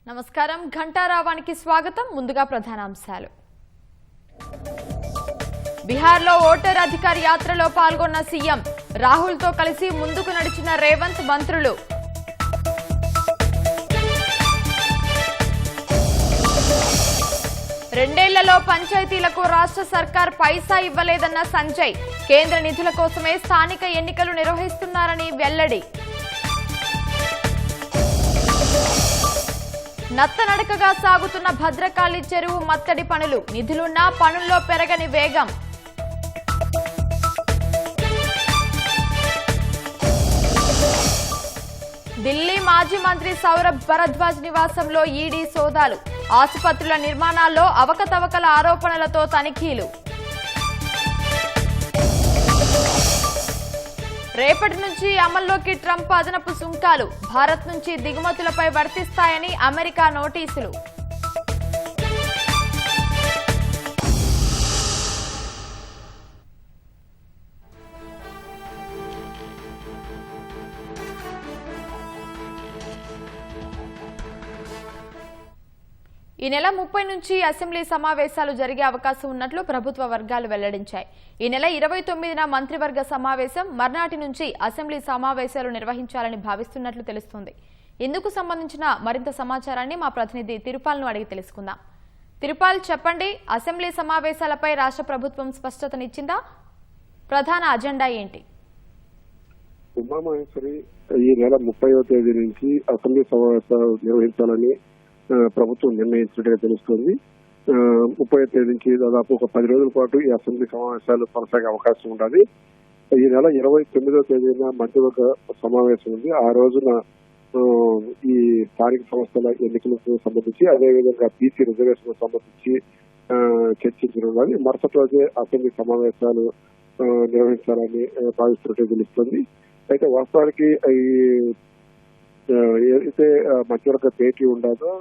నమస్కారం, ఘంటారావానికి స్వాగతం. ముందుగా ప్రధానాంశాలు. బిహార్లో ఓటర్ అధికార యాత్రలో పాల్గొన్న సీఎం, రాహుల్తో కలిసి ముందుకు నడిచిన రేవంత్, మంత్రులు. రెండేళ్లలో పంచాయతీలకు రాష్ట్ర సర్కార్ పైసా ఇవ్వలేదన్న సంజయ్, కేంద్ర నిధుల కోసమే స్థానిక ఎన్నికలు నిర్వహిస్తున్నారని వెల్లడి. నత్తనడకగా సాగుతున్న భద్రకాళి చెరువు మత్తడి పనులు, నిధులున్నా పనుల్లో పెరగని వేగం. ఢిల్లీ మాజీ మంత్రి సౌరభ్ భరద్వాజ్ నివాసంలో ఈడీ సోదాలు, ఆసుపత్రుల నిర్మాణాల్లో అవకతవకల ఆరోపణలతో తనిఖీలు. రేపటి నుంచి అమల్లోకి ట్రంప్ అదనపు సుంకాలు, భారత్ నుంచి దిగుమతులపై వర్తిస్తాయని అమెరికా నోటీసులు. ఈ నెల 30 నుంచి అసెంబ్లీ సమావేశాలు జరిగే అవకాశం ఉన్నట్లు ప్రభుత్వ వర్గాలు వెల్లడించాయి. ఈ నెల 29న మంత్రివర్గ సమావేశం, మర్నాటి నుంచి అసెంబ్లీ సమావేశాలు నిర్వహించాలని భావిస్తున్నట్లు తెలుస్తోంది. ఇందుకు సంబంధించిన మరింత సమాచారాన్ని మా ప్రతినిధి తిరుపాల్ను అడిగి తెలుసుకుందాం. తిరుపాల్, చెప్పండి, అసెంబ్లీ సమావేశాలపై రాష్ట్ర ప్రభుత్వం స్పష్టతనిచ్చిందా? ప్రధాన అజెండా ఏంటి? ఉమామహేశ్వరి, ఈ నెల 30వ తేదీ నుంచి అసెంబ్లీ సమావేశాలు నిర్వహించాలని ప్రభుత్వం నిర్ణయించినట్టుగా తెలుస్తోంది. 30వ తేదీ నుంచి దాదాపు ఒక 10 రోజుల పాటు ఈ అసెంబ్లీ సమావేశాలు కొనసాగే అవకాశం ఉండాలి. ఈ నెల 29వ తేదీన మంత్రివర్గ సమావేశం ఉంది. ఆ రోజున ఈ స్థానిక సంస్థల ఎన్నికలకు సంబంధించి, అదేవిధంగా బీసీ రిజర్వేషన్ సంబంధించి చర్చించనున్నది. మరుసటి రోజే అసెంబ్లీ సమావేశాలు నిర్వహించాలని భావిస్తున్నట్టు తెలుస్తుంది. అయితే వాస్తవానికి ఏదైతే మధ్యవర్గ భేటీ ఉండదో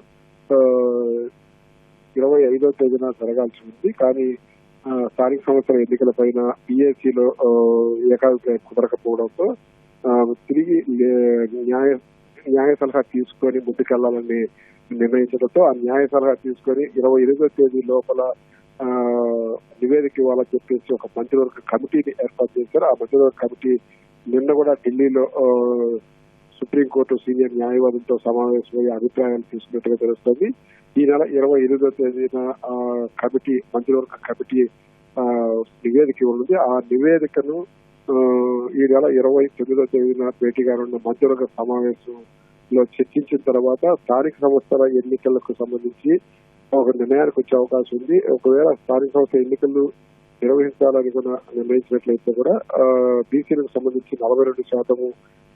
25వ తేదీన జరగాల్సి ఉంది. కానీ స్థానిక సంస్థల ఎన్నికల పైన పిఎస్సిలో ఏకాభిప్రాయం కుదరకపోవడంతో తిరిగి న్యాయ సలహా తీసుకొని ముందుకెళ్లాలని నిర్ణయించడంతో ఆ న్యాయ సలహా తీసుకొని 28వ తేదీ లోపల నివేదిక ఇవ్వాలని చెప్పేసి ఒక మంత్రివర్గ కమిటీని ఏర్పాటు చేశారు. ఆ మంత్రివర్గ కమిటీ నిన్న కూడా ఢిల్లీలో సుప్రీంకోర్టు సీనియర్ న్యాయవాదులతో సమావేశమయ్యే అభిప్రాయాలు తీసుకున్నట్టుగా తెలుస్తోంది. ఈ నెల 28వ తేదీన కమిటీ, మంత్రివర్గ కమిటీ నివేదిక ఇవ్వనుంది. ఆ నివేదికను ఈ నెల 29వ తేదీన భేటీగా ఉన్న మంత్రివర్గ సమావేశంలో చర్చించిన తర్వాత స్థానిక సంస్థల ఎన్నికలకు సంబంధించి ఒక నిర్ణయానికి వచ్చే అవకాశం ఉంది. ఒకవేళ స్థానిక సంస్థల ఎన్నికలు నిర్వహించాలని కూడా నిర్ణయించినట్లయితే కూడా బీసీలకు సంబంధించి 42%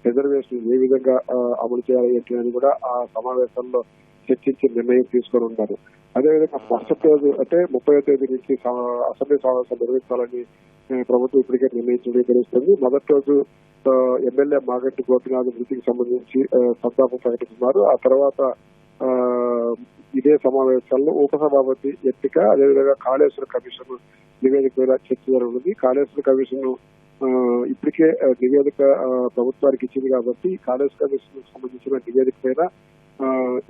రిజర్వేషన్ ఏ విధంగా అమలు చేయాలి ఏంటి అని కూడా ఆ సమావేశంలో చర్చించి నిర్ణయం తీసుకొని ఉన్నారు. అదేవిధంగా మరుసటి రోజు అంటే 30వ తేదీ నుంచి అసెంబ్లీ సమావేశాలు నిర్వహించాలని ప్రభుత్వం ఇప్పటికే నిర్ణయించడం తెలుస్తుంది. మొదటి రోజు ఎమ్మెల్యే మాగంటి గోపినాథ్ మృతికి సంబంధించి సంతాపం ప్రకటిస్తున్నారు. ఆ తర్వాత ఇదే సమావేశాల్లో ఉపసభాపతి ఎంపిక, అదేవిధంగా కాళేశ్వర కమిషన్ నివేదిక మీద చర్చ జరుగుతుంది. కాళేశ్వర కమిషన్ ఇప్పటికే నివేదిక ప్రభుత్వానికి ఇచ్చింది కాబట్టి కాళేశ్వర కమిషన్ సంబంధించిన నివేదిక పైన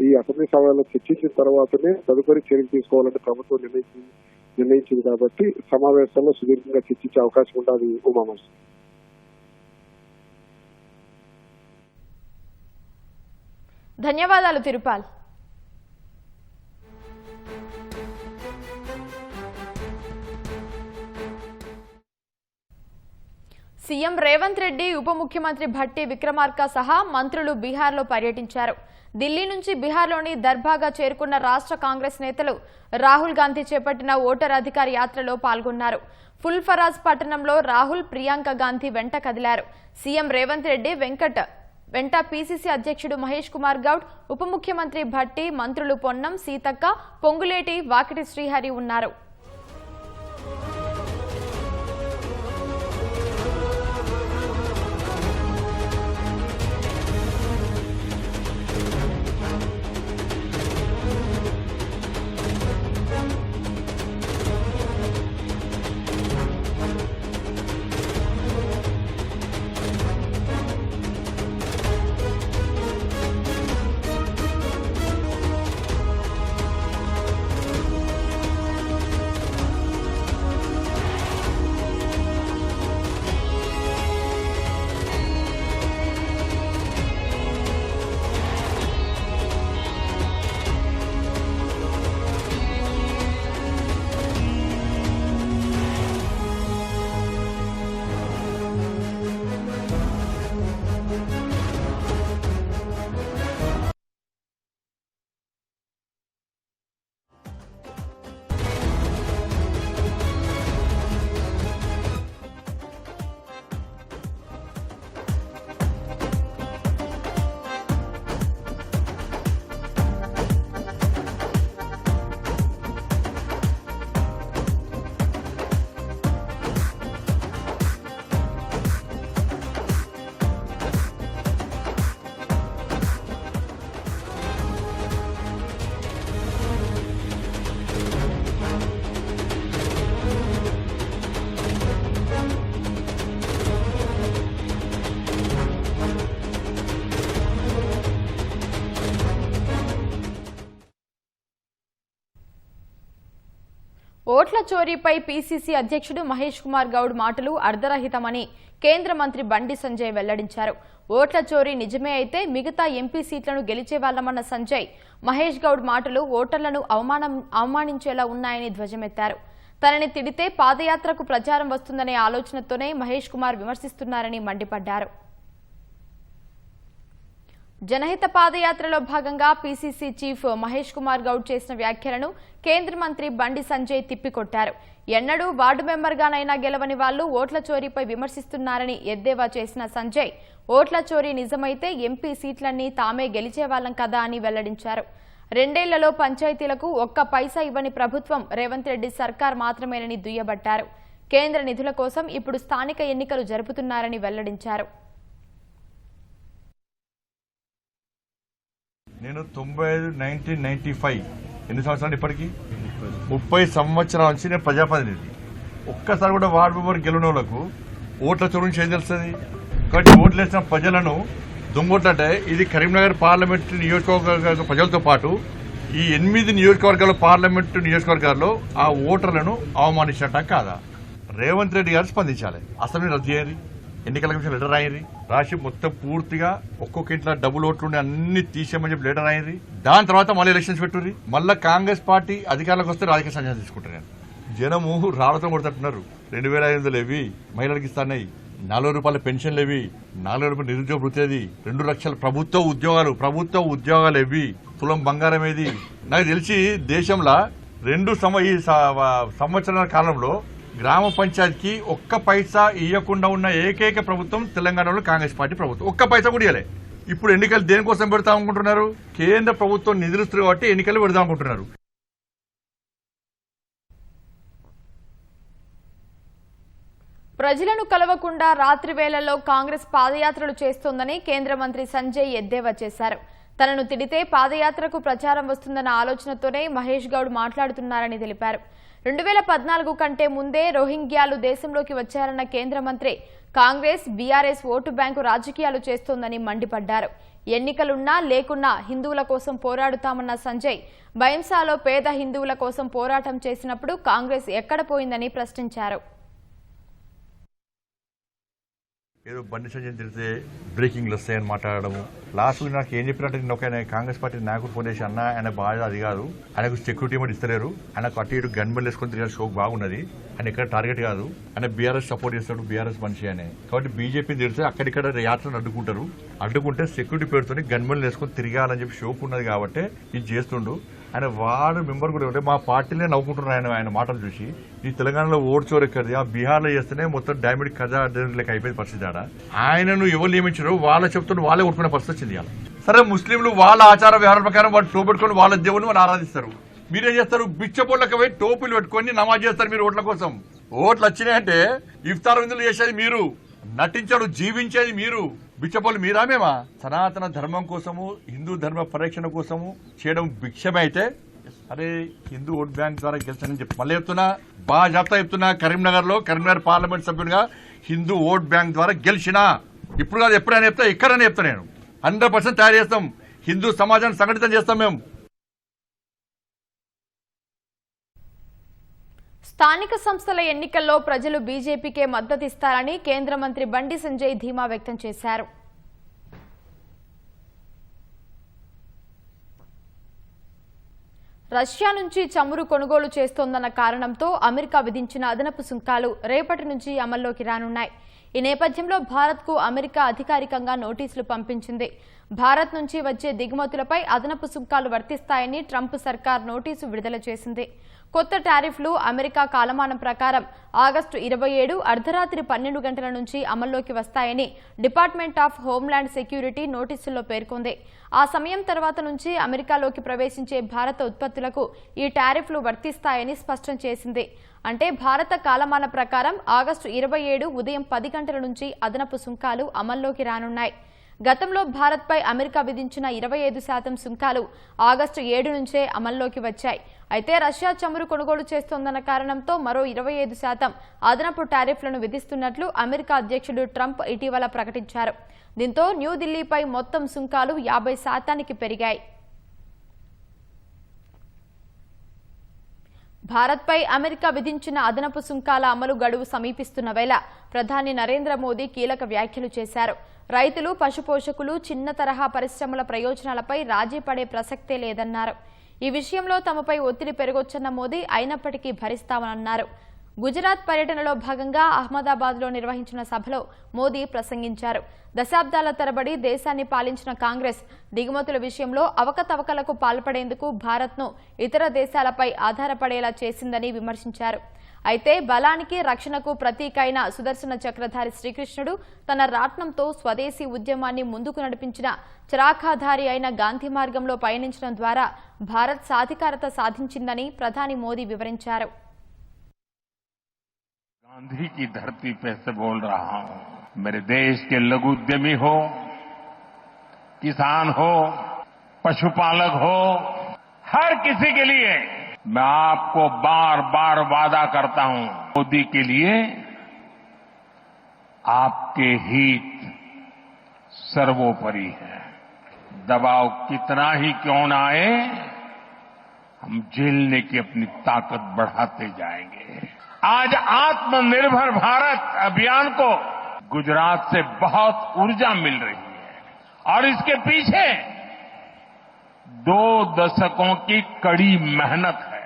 ఈ అసెంబ్లీ సభలో చర్చించిన తర్వాతనే తదుపరి చర్యలు తీసుకోవాలని ప్రభుత్వం నిర్ణయించింది కాబట్టి సమావేశాల్లో సుదీర్ఘంగా చర్చించే అవకాశం ఉండాలి. ఉమామహేశ్వరి, ధన్యవాదాలు తిరుపాల్. సీఎం రేవంత్ రెడ్డి, ఉప ముఖ్యమంత్రి భట్టి విక్రమార్క సహా మంత్రులు బీహార్లో పర్యటించారు. ఢిల్లీ నుంచి బీహార్లోని దర్భాగా చేరుకున్న రాష్ట్ర కాంగ్రెస్ నేతలు రాహుల్ గాంధీ చేపట్టిన ఓటర్ అధికార యాత్రలో పాల్గొన్నారు. ఫుల్ ఫరాజ్ పట్టణంలో రాహుల్, ప్రియాంక గాంధీ వెంట కదిలారు. సీఎం రేవంత్ రెడ్డి వెంట పీసీసీ అధ్యక్షుడు మహేష్ కుమార్ గౌడ్, ఉప ముఖ్యమంత్రి భట్టి, మంత్రులు పొన్నం, సీతక్క, పొంగులేటి, వాకిటి శ్రీహరి ఉన్నారు. ఓట్ల చోరీపై పీసీసీ అధ్యక్షుడు మహేష్ కుమార్ గౌడ్ మాటలు అర్ధరహితమని కేంద్ర మంత్రి బండి సంజయ్ వెల్లడించారు. ఓట్ల చోరీ నిజమే అయితే మిగతా ఎంపీ సీట్లను గెలిచేవాళ్లమన్న సంజయ్ మహేష్ గౌడ్ మాటలు ఓటర్లను అవమానించేలా ఉన్నాయని ధ్వజమెత్తారు. తనని తిడితే పాదయాత్రకు ప్రచారం వస్తుందనే ఆలోచనతోనే మహేష్ కుమార్ విమర్శిస్తున్నారని మండిపడ్డారు. జనహిత పాదయాత్రలో భాగంగా పీసీసీ చీఫ్ మహేష్ కుమార్ గౌడ్ చేసిన వ్యాఖ్యలను కేంద్ర మంత్రి బండి సంజయ్ తిప్పికొట్టారు. ఎన్నడూ వార్డు మెంబర్గానైనా గెలవని వాళ్లు ఓట్ల చోరీపై విమర్శిస్తున్నారని ఎద్దేవా చేసిన సంజయ్ ఓట్ల చోరీ నిజమైతే ఎంపీ సీట్లన్నీ తామే గెలిచేవాళ్లం కదా అని వెల్లడించారు. 2 ఏళ్లలో పంచాయతీలకు ఒక్క పైసా ఇవ్వని ప్రభుత్వం రేవంత్ రెడ్డి సర్కార్ మాత్రమేనని దుయ్యబట్టారు. కేంద్ర నిధుల కోసం ఇప్పుడు స్థానిక ఎన్నికలు జరుపుతున్నారని వెల్లడించారు. నేను 1995 ఎన్ని సంవత్సరాలు ఇప్పటికీ 30 సంవత్సరాల నుంచి నేను ప్రజాప్రతినిధి. ఒక్కసారి కూడా వార్డు మెంబర్ గెలిచిన వాళ్ళకు ఓట్ల చోరు నుంచి ఏం తెలుస్తుంది? కాబట్టి ఓట్లు వేసిన ప్రజలను దొంగోట్లంటే ఇది కరీంనగర్ పార్లమెంటు నియోజకవర్గ ప్రజలతో పాటు ఈ 8 నియోజకవర్గాల పార్లమెంటు నియోజకవర్గాల్లో ఆ ఓటర్లను అవమానించట కాదా? రేవంత్ రెడ్డి గారు స్పందించాలి. అసెంబ్లీ రద్దు చేయాలి, ఎన్నికల కమిషన్ లెటర్ రాయండి, రాసి మొత్తం పూర్తిగా ఒక్కొక్క ఇంట్లో డబుల్ ఓట్లుండి అన్ని తీసేయమని చెప్పి లెటర్ రాయండి. దాని తర్వాత మళ్ళీ ఎలక్షన్స్ పెట్టుర్రి. మళ్ళీ కాంగ్రెస్ పార్టీ అధికారంలోకి వస్తే రాజకీయ సన్యాసం తీసుకుంటారు. జనము రాళ్లతో కొడుతున్నారు. 2500 లేవి మహిళలకు ఇస్తాయి, 40 రూపాయల పెన్షన్లు ఏవి, 40 రూపాయల నిరుద్యోగ వృత్తి ఏది, 2 లక్షల ప్రభుత్వ ఉద్యోగాలు ఏవి, తులం బంగారం ఏది? నాకు తెలిసి దేశంలో 2 సంవత్సరాల కాలంలో గ్రామ పంచాయతీకి ఒక్క పైసా ఇవ్వకుండా ఉన్న ఏకైక ప్రభుత్వం తెలంగాణలో కాంగ్రెస్ పార్టీ ప్రభుత్వం. ఒక్క పైసా కూడా ఇవ్వలే. ఇప్పుడు ఎన్నికలు దేనికోసం పెడతాం అనుకుంటున్నారు? కేంద్ర ప్రభుత్వం నిధులు ఇస్తుంది కాబట్టి ఎన్నికలు పెడదాం అనుకుంటున్నారు. ప్రజలను కలవకుండా రాత్రి వేళల్లో కాంగ్రెస్ పాదయాత్రలు చేస్తోందని కేంద్ర మంత్రి సంజయ్ ఎద్దేవా చేశారు. తనను తిడితే పాదయాత్రకు ప్రచారం వస్తుందన్న ఆలోచనతోనే మహేష్ గౌడ్ మాట్లాడుతున్నారని తెలిపారు. 2014 కంటే ముందే రోహింగ్యాలు దేశంలోకి వచ్చారన్న కేంద్ర మంత్రి కాంగ్రెస్ బీఆర్ఎస్ ఓటు బ్యాంకు రాజకీయాలు చేస్తోందని మండిపడ్డారు. ఎన్నికలున్నా లేకున్నా హిందువుల కోసం పోరాడుతామన్న సంజయ్ బైంసాలో పేద హిందువుల కోసం పోరాటం చేసినప్పుడు కాంగ్రెస్ ఎక్కడ పోయిందని ప్రశ్నించారు. ఏదో బండి సంజయ్ తిరిగితే బ్రేకింగ్లు వస్తాయని మాట్లాడము. లాస్ట్ నాకు ఏం చెప్పినట్టు నేను ఒక కాంగ్రెస్ పార్టీ నాయకుడు ఫోన్ చేసి అన్న ఆయన బాగా అది కాదు, ఆయనకు సెక్యూరిటీ కూడా ఇస్తలేరు, ఆయనకు అటు ఇటు గన్మెన్ వేసుకొని తిరిగే షోక్ బాగున్నది, ఆయన ఎక్కడ టార్గెట్ కాదు, ఆయన బీఆర్ఎస్ సపోర్ట్ చేస్తాడు, బీఆర్ఎస్ మనిషి అని. కాబట్టి బీజేపీ తిరిగితే అక్కడిక్కడ యాత్రను అడ్డుకుంటే సెక్యూరిటీ పేరుతో గన్మెన్ వేసుకొని తిరగాలని చెప్పి షోక్ ఉన్నది కాబట్టి ఇది చేస్తుండు. ఆయన వార్డు మెంబర్ కూడా ఉంటే మా పార్టీలే నవ్వుకుంటున్నారు ఆయన మాటలు చూసి. ఈ తెలంగాణలో ఓటు చోరు ఎక్కడిది, ఆ బీహార్లో చేస్తేనే మొత్తం డామిడ్ ఖజా లెక్క అయిపోయిన పరిస్థితి. ఆడ ఆయనను ఎవరు నియమించారో వాళ్ళ చెప్తుంటే వాళ్ళే కొట్టుకునే పరిస్థితి వచ్చింది. సరే ముస్లింలు వాళ్ళ ఆచార వ్యవహారం ప్రకారం వాళ్ళు టోపు పెట్టుకొని వాళ్ళ దేవుని వాళ్ళు ఆరాధిస్తారు. మీరేం చేస్తారు? బిచ్చపోళ్ళకి పోయి టోపులు పెట్టుకొని నమాజ్ చేస్తారు మీరు ఓట్ల కోసం. ఓట్లు వచ్చినాయంటే ఇఫ్తార్ విందులు చేసేది మీరు, నటించాడు జీవించేది మీరు. బిచ్చపోళ్ళు మీరా మేమా? సనాతన ధర్మం కోసము హిందూ ధర్మ పరిరక్షణ కోసము చేయడం భిక్షమే అయితే అరే హిందూ ఓట్ బ్యాంక్ ద్వారా గెలిచానని చెప్పి మళ్ళీ చెప్తున్నా, బాగా చెప్తున్నా, కరీంనగర్ పార్లమెంట్ సభ్యునిగా హిందూ ఓట్ బ్యాంక్ ద్వారా గెలిచినా. ఇప్పుడు కాదు, ఎప్పుడైనా చెప్తా, ఎక్కడైనా చెప్తా. నేను 100% తయారు చేస్తాం, హిందూ సమాజాన్ని సంఘటితం చేస్తాం. మేము స్థానిక సంస్థల ఎన్నికల్లో ప్రజలు బీజేపీకే మద్దతిస్తారని కేంద్ర మంత్రి బండి సంజయ్ ధీమా వ్యక్తం చేశారు. రష్యా నుంచి చమురు కొనుగోలు చేస్తోందన్న కారణంతో అమెరికా విధించిన అదనపు సుంకాలు రేపటి నుంచి అమల్లోకి రానున్నాయి. ఈ నేపథ్యంలో భారత్కు అమెరికా అధికారికంగా నోటీసులు పంపించింది. భారత్ నుంచి వచ్చే దిగుమతులపై అదనపు సుంకాలు వర్తిస్తాయని ట్రంప్ సర్కార్ నోటీసు విడుదల చేసింది. కొత్త టారిఫ్లు అమెరికా కాలమానం ప్రకారం ఆగస్టు 27 అర్ధరాత్రి 12 గంటల నుంచి అమల్లోకి వస్తాయని డిపార్ట్మెంట్ ఆఫ్ హోంల్యాండ్ సెక్యూరిటీ నోటీసుల్లో పేర్కొంది. ఆ సమయం తర్వాత నుంచి అమెరికాలోకి ప్రవేశించే భారత ఉత్పత్తులకు ఈ టారిఫ్లు వర్తిస్తాయని స్పష్టం చేసింది. అంటే భారత కాలమాన ప్రకారం ఆగస్టు 27 ఉదయం 10 గంటల నుంచి అదనపు సుంకాలు అమల్లోకి రానున్నాయి. గతంలో భారత్పై అమెరికా విధించిన 25% సుంకాలు ఆగస్టు 7 నుంచే అమల్లోకి వచ్చాయి. అయితే రష్యా చమురు కొనుగోలు చేస్తోందన్న కారణంతో మరో 25% అదనపు టారిఫ్లను విధిస్తున్నట్లు అమెరికా అధ్యక్షుడు ట్రంప్ ఇటీవల ప్రకటించారు. దీంతో న్యూఢిల్లీపై మొత్తం సుంకాలు 50% పెరిగాయి. భారత్పై అమెరికా విధించిన అదనపు సుంకాల అమలు గడువు సమీపిస్తున్న వేళ ప్రధాని నరేంద్ర మోదీ కీలక వ్యాఖ్యలు చేశారు. రైతులు, పశుపోషకులు, చిన్న తరహా పరిశ్రమల ప్రయోజనాలపై రాజీ పడే ప్రసక్తే లేదన్నారు. ఈ విషయంలో తమపై ఒత్తిడి పెరగొచ్చన్న మోదీ అయినప్పటికీ భరిస్తామన్నారు. గుజరాత్ పర్యటనలో భాగంగా అహ్మదాబాద్లో నిర్వహించిన సభలో మోదీ ప్రసంగించారు. దశాబ్దాల తరబడి దేశాన్ని పాలించిన కాంగ్రెస్ దిగుమతుల విషయంలో అవకతవకలకు పాల్పడేందుకు భారత్ను ఇతర దేశాలపై ఆధారపడేలా చేసిందని విమర్శించారు. అయితే బలానికి, రక్షణకు ప్రతీక అయిన సుదర్శన చక్రధారి శ్రీకృష్ణుడు తన రాట్నంతో స్వదేశీ ఉద్యమాన్ని ముందుకు నడిపించిన చరాఖాధారి అయిన గాంధీ మార్గంలో పయనించడం ద్వారా భారత్ సాధికారత సాధించిందని ప్రధాని మోదీ వివరించారు. गांधी की धरती पे से बोल रहा हूं। मेरे देश के लघु उद्यमी हो, किसान हो, पशुपालक हो, हर किसी के लिए मैं आपको बार बार वादा करता हूं, मोदी के लिए आपके हित सर्वोपरि है। दबाव कितना ही क्यों न आए, हम झेलने की अपनी ताकत बढ़ाते जाएंगे। आज आत्मनिर्भर भारत अभियान को गुजरात से बहुत ऊर्जा मिल रही है और इसके पीछे 2 दशकों की कड़ी मेहनत है।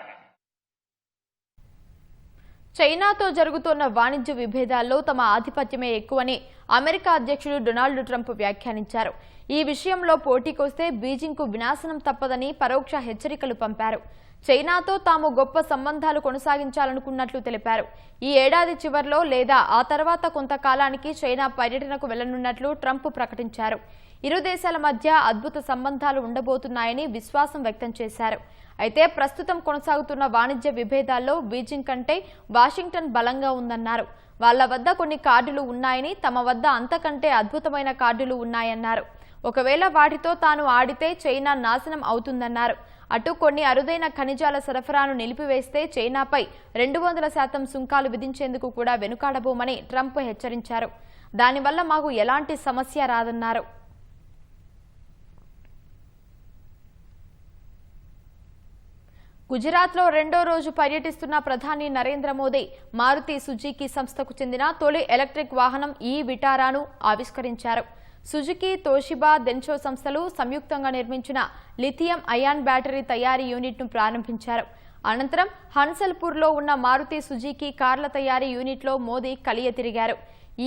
చైనాతో జరుగుతున్న వాణిజ్య విభేదాల్లో తమ ఆధిపత్యమే ఎక్కువని అమెరికా అధ్యక్షుడు డొనాల్డ్ ట్రంప్ వ్యాఖ్యానించారు. ఈ విషయంలో పోటీకొస్తే బీజింగ్కు వినాశనం తప్పదని పరోక్ష హెచ్చరికలు పంపారు. చైనాతో తాము గొప్ప సంబంధాలు కొనసాగించాలనుకున్నట్లు తెలిపారు. ఈ ఏడాది చివర్లో లేదా ఆ తర్వాత కొంతకాలానికి చైనా పర్యటనకు వెళ్లనున్నట్లు ట్రంప్ ప్రకటించారు. ఇరు దేశాల మధ్య అద్భుత సంబంధాలు ఉండబోతున్నాయని విశ్వాసం వ్యక్తం చేశారు. అయితే ప్రస్తుతం కొనసాగుతున్న వాణిజ్య విభేదాల్లో బీజింగ్ కంటే వాషింగ్టన్ బలంగా ఉందన్నారు. వాళ్ల వద్ద కొన్ని కార్డులు ఉన్నాయని, తమ వద్ద అంతకంటే అద్భుతమైన కార్డులు ఉన్నాయన్నారు. ఒకవేళ వాటితో తాను ఆడితే చైనా నాశనం అవుతుందన్నారు. అటు కొన్ని అరుదైన ఖనిజాల సరఫరాను నిలిపివేస్తే చైనాపై 200% సుంకాలు విధించేందుకు కూడా వెనుకాడబోమని ట్రంప్ హెచ్చరించారు. దానివల్ల మాకు ఎలాంటి సమస్య రాదన్నారు. గుజరాత్లో 2వ రోజు పర్యటిస్తున్న ప్రధాని నరేంద్ర మోదీ మారుతి సుజుకి సంస్థకు చెందిన తొలి ఎలక్ట్రిక్ వాహనం ఈ విటారాను ఆవిష్కరించారు. సుజుకి, తోషిబా, డెన్సో సంస్థలు సంయుక్తంగా నిర్మించిన లిథియం అయాన్ బ్యాటరీ తయారీ యూనిట్ను ప్రారంభించారు. అనంతరం హన్సల్పూర్లో ఉన్న మారుతి సుజుకి కార్ల తయారీ యూనిట్లో మోదీ కలియ తిరిగారు.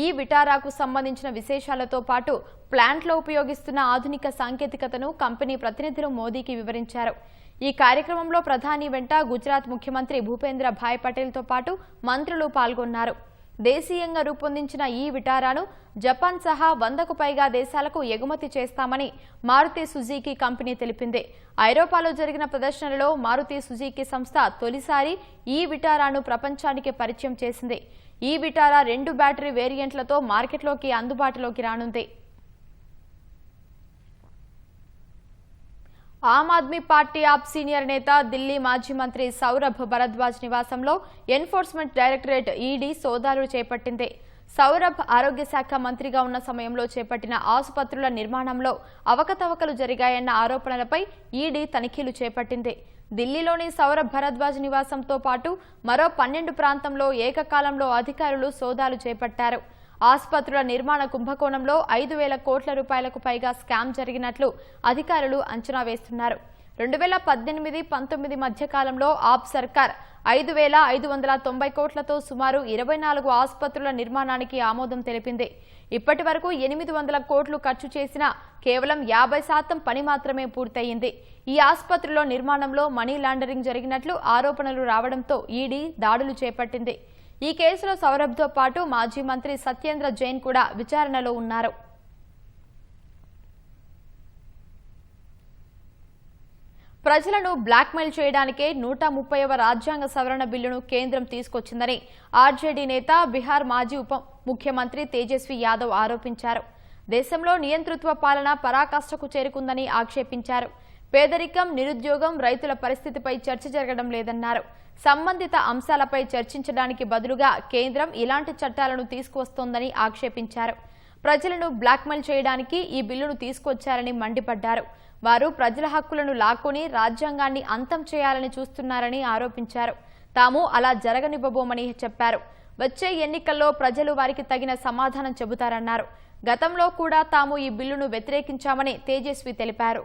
ఈ విటారాకు సంబంధించిన విశేషాలతో పాటు ప్లాంట్లో ఉపయోగిస్తున్న ఆధునిక సాంకేతికతను కంపెనీ ప్రతినిధులు మోదీకి వివరించారు. ఈ కార్యక్రమంలో ప్రధాని వెంట గుజరాత్ ముఖ్యమంత్రి భూపేంద్ర భాయ్ పటేల్తో పాటు మంత్రులు పాల్గొన్నారు. దేశీయంగా రూపొందించిన ఈ విటారాను జపాన్ సహా 100కు పైగా దేశాలకు ఎగుమతి చేస్తామని మారుతి సుజుకి కంపెనీ తెలిపింది. ఐరోపాలో జరిగిన ప్రదర్శనలో మారుతి సుజుకి సంస్థ తొలిసారి ఈ విటారాను ప్రపంచానికి పరిచయం చేసింది. ఈ విటారా 2 బ్యాటరీ వేరియంట్లతో మార్కెట్లోకి అందుబాటులోకి రానుంది. ఆమ్ ఆద్మీ పార్టీ ఆప్ సీనియర్ నేత, ఢిల్లీ మాజీ మంత్రి సౌరభ్ భరద్వాజ్ నివాసంలో ఎన్ఫోర్స్మెంట్ డైరెక్టరేట్ ఈడీ సోదాలు చేపట్టింది. సౌరభ్ ఆరోగ్య శాఖ మంత్రిగా ఉన్న సమయంలో చేపట్టిన ఆసుపత్రుల నిర్మాణంలో అవకతవకలు జరిగాయన్న ఆరోపణలపై ఈడీ తనిఖీలు చేపట్టింది. ఢిల్లీలోని సౌరభ్ భరద్వాజ్ నివాసంతో పాటు మరో 12 ప్రాంతంలో ఏకకాలంలో అధికారులు సోదాలు చేపట్టారు. ఆసుపత్రుల నిర్మాణ కుంభకోణంలో 5,000 కోట్ల రూపాయలకు పైగా స్కామ్ జరిగినట్లు అధికారులు అంచనా వేస్తున్నారు. 2018-19 మధ్య కాలంలో ఆప్ సర్కార్ 5,590 కోట్లతో సుమారు 24 ఆసుపత్రుల నిర్మాణానికి ఆమోదం తెలిపింది. ఇప్పటి వరకు 800 కోట్లు ఖర్చు చేసినా కేవలం 50% పని మాత్రమే పూర్తయింది. ఈ ఆసుపత్రుల నిర్మాణంలో మనీ లాండరింగ్ జరిగినట్లు ఆరోపణలు రావడంతో ఈడీ దాడులు చేపట్టింది. ఈ కేసులో సౌరభ్తో పాటు మాజీ మంత్రి సత్యేంద్ర జైన్ కూడా విచారణలో ఉన్నారు. ప్రజలను బ్లాక్మెయిల్ చేయడానికే 130వ రాజ్యాంగ సవరణ బిల్లును కేంద్రం తీసుకొచ్చిందని ఆర్జేడీ నేత, బీహార్ మాజీ ఉప ముఖ్యమంత్రి తేజస్వి యాదవ్ ఆరోపించారు. దేశంలో నియంతృత్వ పాలన పరాకాష్ఠకు చేరుకుందని ఆక్షేపించారు. పేదరికం, నిరుద్యోగం, రైతుల పరిస్థితిపై చర్చ జరగడం లేదన్నారు. సంబంధిత అంశాలపై చర్చించడానికి బదులుగా కేంద్రం ఇలాంటి చట్టాలను తీసుకువస్తోందని ఆక్షేపించారు. ప్రజలను బ్లాక్మెయిల్ చేయడానికి ఈ బిల్లును తీసుకొచ్చారని మండిపడ్డారు. వారు ప్రజల హక్కులను లాక్కొని రాజ్యాంగాన్ని అంతం చేయాలని చూస్తున్నారని ఆరోపించారు. తాము అలా జరగనివ్వబోమని చెప్పారు. వచ్చే ఎన్నికల్లో ప్రజలు వారికి తగిన సమాధానం చెబుతారన్నారు. గతంలో కూడా తాము ఈ బిల్లును వ్యతిరేకించామని తేజస్వి తెలిపారు.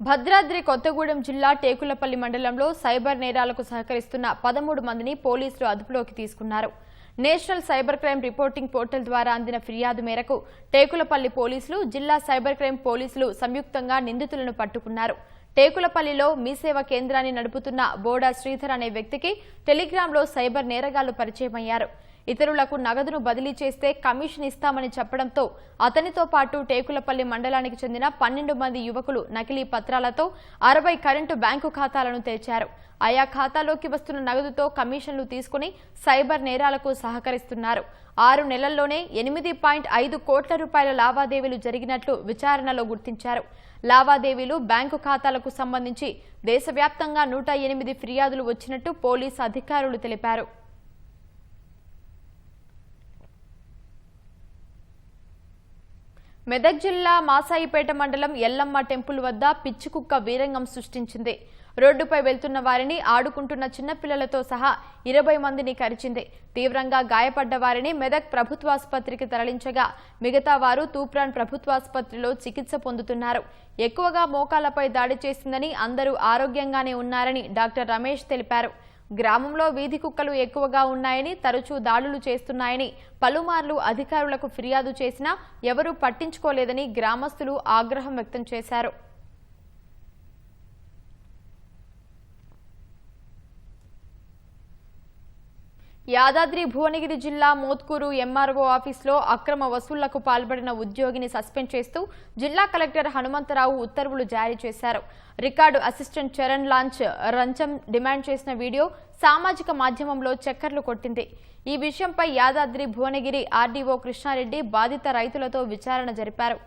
భద్రాద్రి కొత్తగూడెం జిల్లా టేకులపల్లి మండలంలో సైబర్ నేరాలకు సహకరిస్తున్న 13 మందిని పోలీసులు అదుపులోకి తీసుకున్నారు. National cyber crime reporting portal ద్వారా అందిన ఫిర్యాదు మేరకు టేకులపల్లి పోలీసులు, జిల్లా సైబర్ క్రైమ్ పోలీసులు సంయుక్తంగా నిందితులను పట్టుకున్నారు. టేకులపల్లిలో మీ సేవ కేంద్రాన్ని నడుపుతున్న బోడా శ్రీధర్ అనే వ్యక్తికి టెలిగ్రామ్లో సైబర్ నేరగాళ్లు పరిచయమయ్యారు. ఇతరులకు నగదును బదిలీ చేస్తే కమిషన్ ఇస్తామని చెప్పడంతో అతనితో పాటు టేకులపల్లి మండలానికి చెందిన 12 మంది యువకులు నకిలీ పత్రాలతో 60 కరెంటు బ్యాంకు ఖాతాలను తెరిచారు. ఆయా ఖాతాలోకి వస్తున్న నగదుతో కమిషన్లు తీసుకుని సైబర్ నేరాలకు సహకరిస్తున్నారు. 6 నెలల్లోనే 8.5 కోట్ల రూపాయల లావాదేవీలు జరిగినట్లు విచారణలో గుర్తించారు. లావాదేవీలు, బ్యాంకు ఖాతాలకు సంబంధించి దేశవ్యాప్తంగా 108 ఫిర్యాదులు వచ్చినట్టు పోలీసు అధికారులు తెలిపారు. మెదక్ జిల్లా మాసాయిపేట మండలం ఎల్లమ్మ టెంపుల్ వద్ద పిచ్చికుక్క వీరంగం సృష్టించింది. రోడ్డుపై వెళ్తున్న వారిని, ఆడుకుంటున్న చిన్నపిల్లలతో సహా 20 మందిని కరిచింది. తీవ్రంగా గాయపడ్డ వారిని మెదక్ ప్రభుత్వాసుపత్రికి తరలించగా మిగతా వారు తూప్రాన్ ప్రభుత్వాసుపత్రిలో చికిత్స పొందుతున్నారు. ఎక్కువగా మోకాళ్లపై దాడి చేసిందని, అందరూ ఆరోగ్యంగానే ఉన్నారని డాక్టర్ రమేష్ తెలిపారు. గ్రామంలో వీధి కుక్కలు ఎక్కువగా ఉన్నాయని, తరచూ దాడులు చేస్తున్నాయని పలుమార్లు అధికారులకు ఫిర్యాదు చేసినా ఎవరూ పట్టించుకోలేదని గ్రామస్తులు ఆగ్రహం వ్యక్తం చేశారు. యాదాద్రి భువనగిరి జిల్లా మోత్కూరు ఎంఆర్ఓ ఆఫీసులో అక్రమ వసూళ్లకు పాల్పడిన ఉద్యోగిని సస్పెండ్ చేస్తూ జిల్లా కలెక్టర్ హనుమంతరావు ఉత్తర్వులు జారీ చేశారు. రికార్డు అసిస్టెంట్ చరణ్ లాంచ్ లంచం డిమాండ్ చేసిన వీడియో సామాజిక మాధ్యమంలో చక్కర్లు కొట్టింది. ఈ విషయంపై యాదాద్రి భువనగిరి ఆర్డీఓ కృష్ణారెడ్డి బాధిత రైతులతో విచారణ జరిపారు.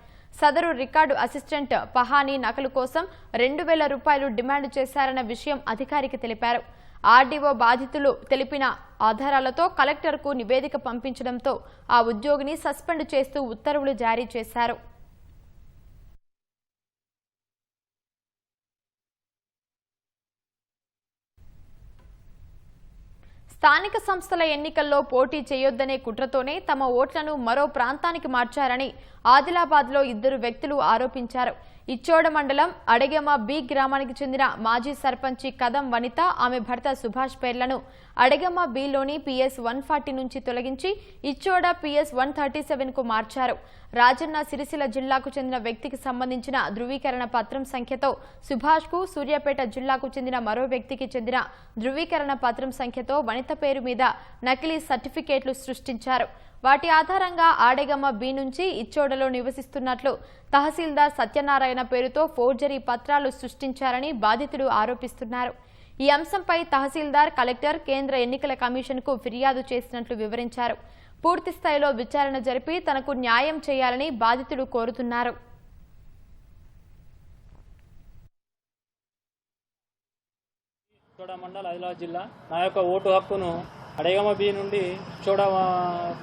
సదరు రికార్డు అసిస్టెంట్ పహానీ నకలు కోసం 2,000 రూపాయలు డిమాండ్ చేశారన్న విషయం అధికారికి తెలిపారు. ఆర్డీఓ బాధితులు తెలిపిన ఆధారాలతో కలెక్టర్కు నివేదిక పంపించడంతో ఆ ఉద్యోగిని సస్పెండ్ చేస్తూ ఉత్తర్వులు జారీ చేశారు. స్థానిక సంస్థల ఎన్నికల్లో పోటీ చేయొద్దనే కుట్రతోనే తమ ఓట్లను మరో ప్రాంతానికి మార్చారని ఆదిలాబాద్లో 2 వ్యక్తులు ఆరోపించారు. ఇచ్చోడ మండలం అడగమ బి గ్రామానికి చెందిన మాజీ సర్పంచి కదం వనిత, ఆమె భర్త సుభాష్ పేర్లను అడగమ బిలోని PS 140 నుంచి తొలగించి ఇచ్చోడ PS 137కు మార్చారు. రాజన్న సిరిసిల్ల జిల్లాకు చెందిన వ్యక్తికి సంబంధించిన ధృవీకరణ పత్రం సంఖ్యతో సుభాష్కు, సూర్యాపేట జిల్లాకు చెందిన మరో వ్యక్తికి చెందిన ధృవీకరణ పత్రం సంఖ్యతో వనిత పేరు మీద నకిలీ సర్టిఫికేట్లు సృష్టించారు. వాటి ఆధారంగా ఆడెగమ్మ బి నుంచి ఇచ్చోడలో నివసిస్తున్నట్లు తహసీల్దార్ సత్యనారాయణ పేరుతో ఫోర్జరీ పత్రాలు సృష్టించారని బాధితులు ఆరోపిస్తున్నారు. ఈ అంశంపై తహసీల్దార్, కలెక్టర్, కేంద్ర ఎన్నికల కమిషన్కు ఫిర్యాదు చేసినట్లు వివరించారు. పూర్తి స్థాయిలో విచారణ జరిపి తనకు న్యాయం చేయాలని బాధితులు కోరుతున్నారు. మండల్ ఆదిలాబాద్ జిల్లా నా యొక్క ఓటు హక్కును అడగమ బి నుండి చోడ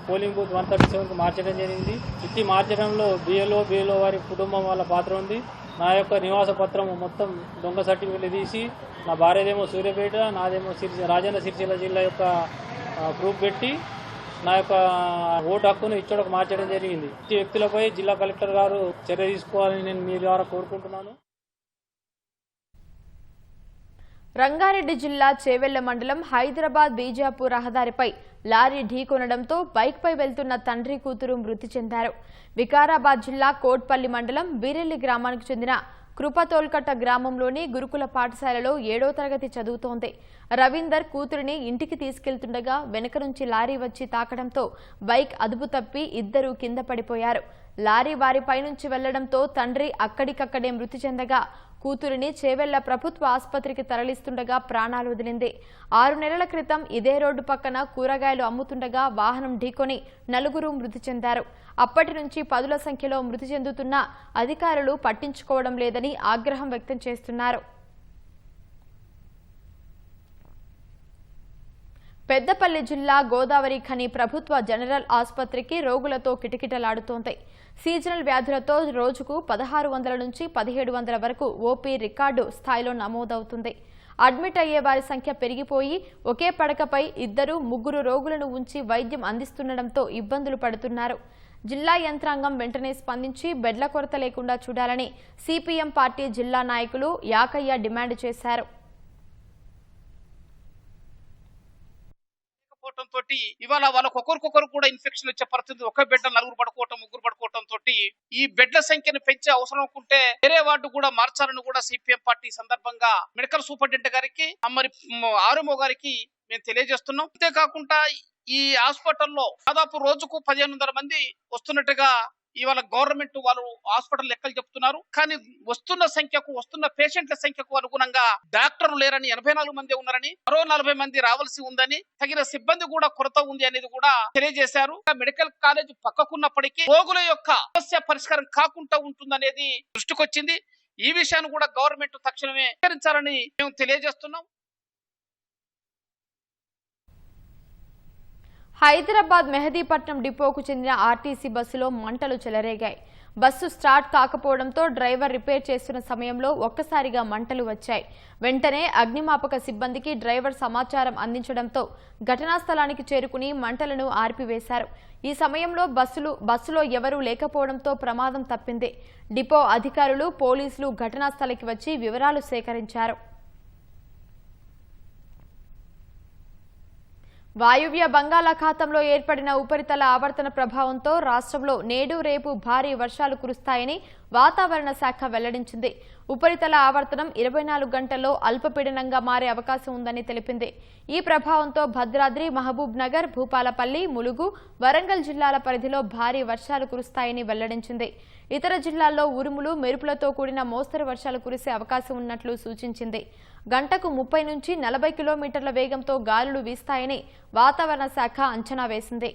పోలింగ్ బూత్ 137కు మార్చడం జరిగింది. ఇట్టి మార్చడంలో బిఎల్ఓ వారి కుటుంబం వాళ్ళ పాత్ర ఉంది. నా యొక్క నివాస పత్రం మొత్తం దొంగ సర్టిఫికెట్లు తీసి నా భార్యదేమో సూర్యాపేట, నాదేమో రాజన్న సిరిసిల్ల జిల్లా యొక్క ప్రూఫ్ పెట్టి నా యొక్క ఓటు హక్కును ఇచ్చోడకు మార్చడం జరిగింది. ఈ వ్యక్తులపై జిల్లా కలెక్టర్ గారు చర్య తీసుకోవాలని నేను మీ ద్వారా కోరుకుంటున్నాను. రంగారెడ్డి జిల్లా చేవెళ్ల మండలం హైదరాబాద్ బీజాపూర్ రహదారిపై లారీ ఢీకొనడంతో బైక్పై వెళ్తున్న తండ్రి కూతురు మృతి చెందారు. వికారాబాద్ జిల్లా కోట్పల్లి మండలం బీరెల్లి గ్రామానికి చెందిన కృపతోల్కట్ట గ్రామంలోని గురుకుల పాఠశాలలో 7వ తరగతి చదువుతోంది. రవీందర్ కూతురిని ఇంటికి తీసుకెళ్తుండగా వెనక నుంచి లారీ వచ్చి తాకడంతో బైక్ అదుపు తప్పి ఇద్దరూ కింద పడిపోయారు. లారీ వారిపై నుంచి వెళ్లడంతో తండ్రి అక్కడికక్కడే మృతి చెందగా కూతురిని చేవెళ్ల ప్రభుత్వ ఆసుపత్రికి తరలిస్తుండగా ప్రాణాలు వదిలింది. 6 నెలల క్రితం ఇదే రోడ్డు పక్కన కూరగాయలు అమ్ముతుండగా వాహనం ఢీకొని 4 మృతి చెందారు. అప్పటి నుంచి 10ల సంఖ్యలో మృతి చెందుతున్న అధికారులు పట్టించుకోవడం లేదని ఆగ్రహం వ్యక్తం చేస్తున్నారు. పెద్దపల్లి జిల్లా గోదావరి ఖని ప్రభుత్వ జనరల్ ఆసుపత్రికి రోగులతో కిటకిటలాడుతోంది. సీజనల్ వ్యాధులతో రోజుకు 1600 నుంచి 1700 వరకు ఓపీ రికార్డు స్థాయిలో నమోదవుతుంది. అడ్మిట్ అయ్యే వారి సంఖ్య పెరిగిపోయి ఒకే పడకపై 2-3 రోగులను ఉంచి వైద్యం అందిస్తుండటంతో ఇబ్బందులు పడుతున్నారు. జిల్లా యంత్రాంగం వెంటనే స్పందించి బెడ్ల కొరత లేకుండా చూడాలని సిపిఎం పార్టీ జిల్లా నాయకులు యాకయ్య డిమాండ్ చేశారు. ఇవాళ వాళ్ళకు ఒకరికొకరు కూడా ఇన్ఫెక్షన్ వచ్చే పరిస్థితి, ఒక బెడ్ 4 పడుకోవటం 3 పడుకోవటం తోటి ఈ బెడ్ల సంఖ్యను పెంచే అవసరం అనుకుంటే వేరే వార్డు కూడా మార్చాలని కూడా సిపిఎం పార్టీ సందర్భంగా మెడికల్ సూపరింటెండెంట్ గారికి మరి ఆర్ఎంఓ గారికి మేము తెలియజేస్తున్నాం. అంతేకాకుండా ఈ హాస్పిటల్లో దాదాపు రోజుకు 1500 మంది వస్తున్నట్టుగా ఇవాళ గవర్నమెంట్ వాళ్ళు హాస్పిటల్ లెక్కలు చెప్తున్నారు. కానీ వస్తున్న పేషెంట్ల సంఖ్యకు అనుగుణంగా డాక్టర్లు లేరని 84 మంది ఉన్నారని, మరో 40 మంది రావాల్సి ఉందని, తగిన సిబ్బంది కూడా కొరత ఉంది అనేది కూడా తెలియజేశారు. మెడికల్ కాలేజ్ పక్కకున్నప్పటికీ రోగుల యొక్క సమస్య పరిష్కారం కాకుండా ఉంటుందనేది దృష్టికొచ్చింది. ఈ విషయాన్ని కూడా గవర్నమెంట్ తక్షణమే పరిష్కరించాలని మేము తెలియజేస్తున్నాం. హైదరాబాద్ మెహదీపట్నం డిపోకు చెందిన ఆర్టీసీ బస్సులో మంటలు చెలరేగాయి. బస్సు స్టార్ట్ కాకపోవడంతో డ్రైవర్ రిపేర్ చేస్తున్న సమయంలో ఒక్కసారిగా మంటలు వచ్చాయి. వెంటనే అగ్నిమాపక సిబ్బందికి డ్రైవర్ సమాచారం అందించడంతో ఘటనా స్థలానికి చేరుకుని మంటలను ఆర్పివేశారు. ఈ సమయంలో బస్సులో ఎవరూ లేకపోవడంతో ప్రమాదం తప్పింది. డిపో అధికారులు, పోలీసులు ఘటనా స్థలికి వచ్చి వివరాలు సేకరించారు. వాయువ్య బంగాళాఖాతంలో ఏర్పడిన ఉపరితల ఆవర్తన ప్రభావంతో రాష్ట్రంలో నేడు రేపు భారీ వర్షాలు కురుస్తాయని వాతావరణ శాఖ వెల్లడించింది. ఉపరితల ఆవర్తనం 24 గంటల్లో అల్పపీడనంగా మారే అవకాశం ఉందని తెలిపింది. ఈ ప్రభావంతో భద్రాద్రి, మహబూబ్ నగర్, భూపాలపల్లి, ములుగు, వరంగల్ జిల్లాల పరిధిలో భారీ వర్షాలు కురుస్తాయని వెల్లడించింది. ఇతర జిల్లాల్లో ఉరుములు, మెరుపులతో కూడిన మోస్తరు వర్షాలు కురిసే అవకాశం ఉన్నట్లు సూచించింది. గంటకు 30 నుంచి 40 కిలోమీటర్ల వేగంతో గాలులు వీస్తాయని వాతావరణ శాఖ అంచనా వేసింది.